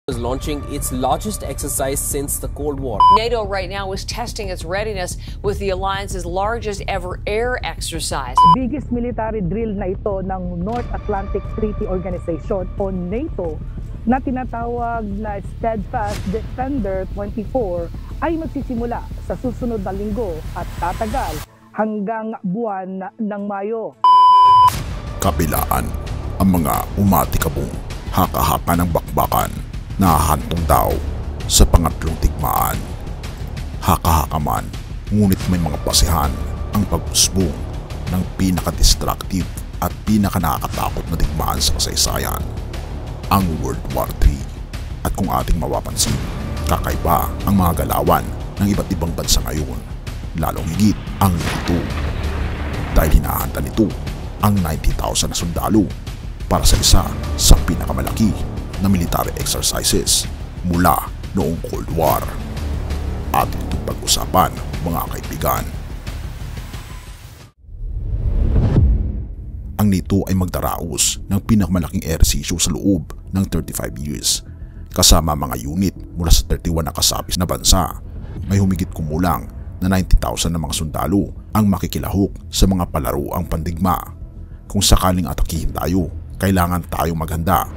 is launching its largest exercise since the Cold War. NATO right now is testing its readiness with the alliance's largest ever air exercise. Biggest military drill na ito ng North Atlantic Treaty Organization o NATO na tinatawag na Steadfast Defender 24 ay magsisimula sa susunod na linggo at tatagal hanggang buwan ng Mayo. Kabilaan ang mga umatikabong haka-haka ng bakbakan na hahantong daw sa pangatlong digmaan. Haka-haka man, ngunit may mga basihan ang pag-usbong ng pinaka-destructive at pinaka-nakakatakot na digmaan sa kasaysayan, ang World War III. At kung ating mapapansin, kakaiba ang mga galawan ng iba't ibang bansa ngayon, lalong higit ang NATO. Dahil hinahanda nito ang 90,000 na sundalo para sa isa sa pinakamalaki na military exercises mula noong Cold War. At itong pag-usapan, mga kaibigan. Ang NATO ay magdaraos ng pinakamalaking ehersisyo sa loob ng 35 years, kasama mga unit mula sa 31 na kasapis na bansa. May humigit kumulang na 90,000 na mga sundalo ang makikilahok sa mga palaruang pandigma. Kung sakaling atakihin tayo, kailangan tayong maghanda.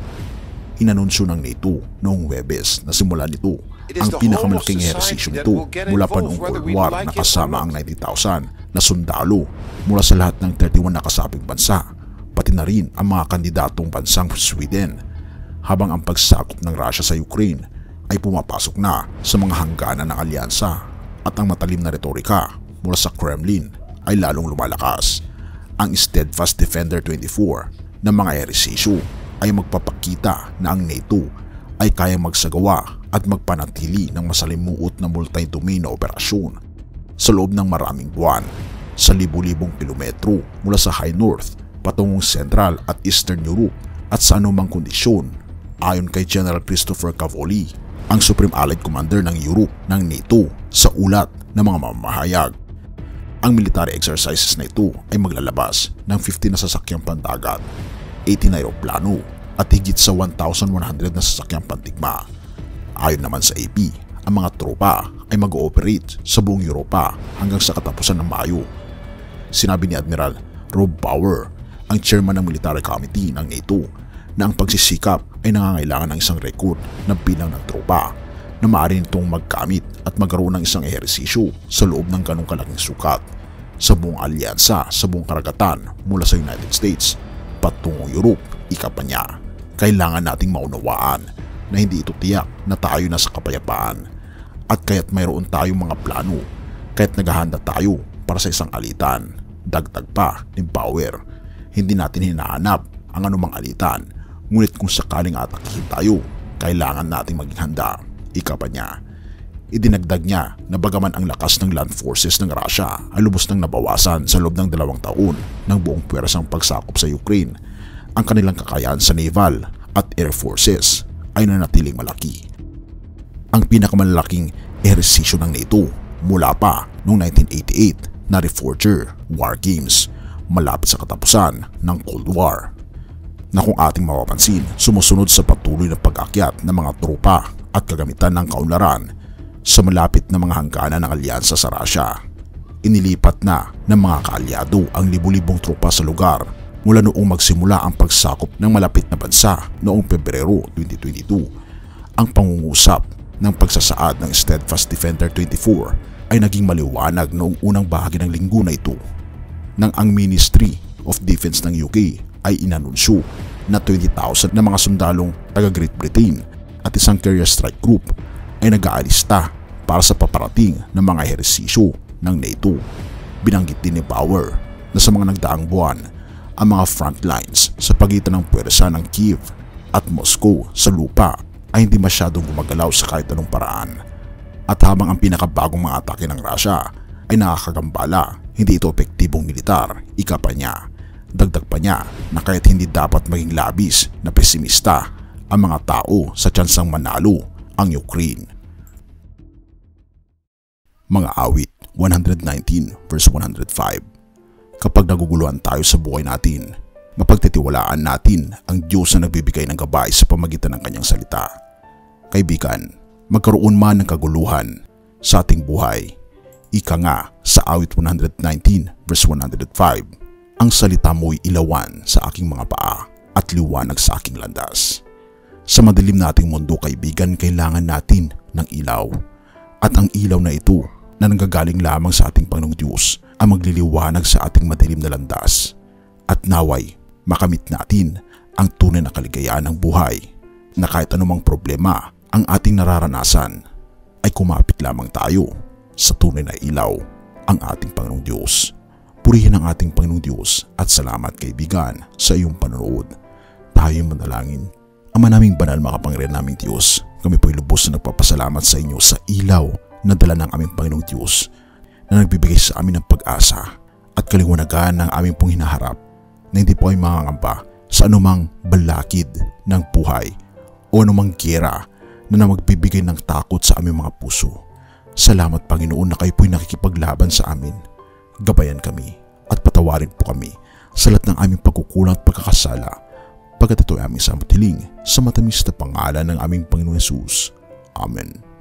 Inanunsyo ng NATO noong Huwebes na simula nito ang pinakamalaking ehersisyo nito mula pa noong Cold War na kasama ang 90,000 na sundalo mula sa lahat ng 31 na kasabing bansa, pati na rin ang mga kandidatong bansang Sweden, habang ang pagsakop ng Russia sa Ukraine ay pumapasok na sa mga hangganan ng alyansa at ang matalim na retorika mula sa Kremlin ay lalong lumalakas. Ang Steadfast Defender 24 na mga ehersisyo ay magpapakita na ang NATO ay kayang magsagawa at magpanatili ng masalimuot na multi-domain na operasyon sa loob ng maraming buwan sa libu-libong kilometro mula sa High North patungong Central at Eastern Europe at sa anumang kondisyon, ayon kay General Christopher Cavoli, ang Supreme Allied Commander ng Europe ng NATO sa ulat ng mga mamahayag. Ang military exercises na ito ay maglalabas ng 50 na sasakyang pandagat, 80 na aeroplano at higit sa 1,100 na sasakyang pandigma. Ayon naman sa AP, ang mga tropa ay mag-ooperate sa buong Europa hanggang sa katapusan ng Mayo. Sinabi ni Admiral Rob Bauer, ang chairman ng Military Committee ng NATO, na ang pagsisikap ay nangangailangan ng isang record ng bilang ng tropa na maaari nitong magkamit at magkaroon ng isang ehersisyo sa loob ng ganong kalaking sukat sa buong alyansa sa buong karagatan mula sa United States patungong Europe. Ika pa niya, kailangan nating maunawaan na hindi ito tiyak na tayo nasa kapayapaan, at kaya't mayroon tayong mga plano, kaya't naghahanda tayo para sa isang alitan. Dagdag pa ni Bauer, hindi natin hinahanap ang anumang alitan, ngunit kung sakaling atakihin tayo, kailangan nating maging handa. Ika pa niya. Idinagdag niya na bagaman ang lakas ng land forces ng Russia ay lubos nang nabawasan sa loob ng 2 taon ng buong pwersang pagsakop sa Ukraine, ang kanilang kakayahan sa naval at air forces ay nanatiling malaki. Ang pinakamalaking ehersisyo ng NATO mula pa noong 1988 na Reforger War Games malapit sa katapusan ng Cold War, na kung ating mapapansin, sumusunod sa patuloy na pag-akyat ng mga tropa at kagamitan ng kaunlaran sa malapit na mga hangganan ng alyansa sa Russia. Inilipat na ng mga kaalyado ang libu-libong tropa sa lugar mula noong magsimula ang pagsakop ng malapit na bansa noong Pebrero 2022. Ang pangungusap ng pagsasaad ng Steadfast Defender 24 ay naging maliwanag noong unang bahagi ng linggo na ito, nang ang Ministry of Defense ng UK ay inanunsyo na 20,000 na mga sundalong taga Great Britain at isang carrier strike group ay nag-aalista para sa paparating ng mga ehersisyo ng NATO. Binanggit din ni Bauer na sa mga nagdaang buwan, ang mga front lines sa pagitan ng puwersa ng Kiev at Moscow sa lupa ay hindi masyadong gumagalaw sa kahit anong paraan. At habang ang pinakabagong mga atake ng Russia ay nakakagambala, hindi ito epektibong militar. Ika pa niya. Dagdag pa niya na kahit hindi dapat maging labis na pesimista ang mga tao sa tsansang manalo ang Ukraine. Mga awit 119 verse 105. Kapag naguguluhan tayo sa buhay natin, mapagtitiwalaan natin ang Diyos na nagbibigay ng gabay sa pamagitan ng kanyang salita. Kaibigan, magkaroon man ng kaguluhan sa ating buhay, ika nga sa awit 119 verse 105, ang salita mo'y ilawan sa aking mga paa at liwanag sa aking landas. Sa madilim nating mundo, kaibigan, kailangan natin ng ilaw. At ang ilaw na ito na nanggagaling lamang sa ating Panginoong Diyos ang magliliwanag sa ating madilim na landas. At naway, makamit natin ang tunay na kaligayahan ng buhay na kahit anumang problema ang ating nararanasan ay kumapit lamang tayo sa tunay na ilaw, ang ating Panginoong Diyos. Purihin ang ating Panginoong Diyos at salamat, kaibigan, sa iyong panonood. Tayo manalangin. Ama naming banal, makapangyarihan naming Diyos, kami po'y lubos na nagpapasalamat sa inyo sa ilaw na dala ng aming Panginoong Diyos na nagbibigay sa amin ng pag-asa at kaliwanagan ng aming pong hinaharap, na hindi po ay mangangamba sa anumang balakid ng buhay o anumang giyera na magbibigay ng takot sa aming mga puso. Salamat, Panginoon, na kayo po'y nakikipaglaban sa amin. Gabayan kami at patawarin po kami sa lahat ng aming pagkukulang at pagkakasala, pagkat ito ay aming samutiling sa matamis na pangalan ng aming Panginoon Jesus. Amen.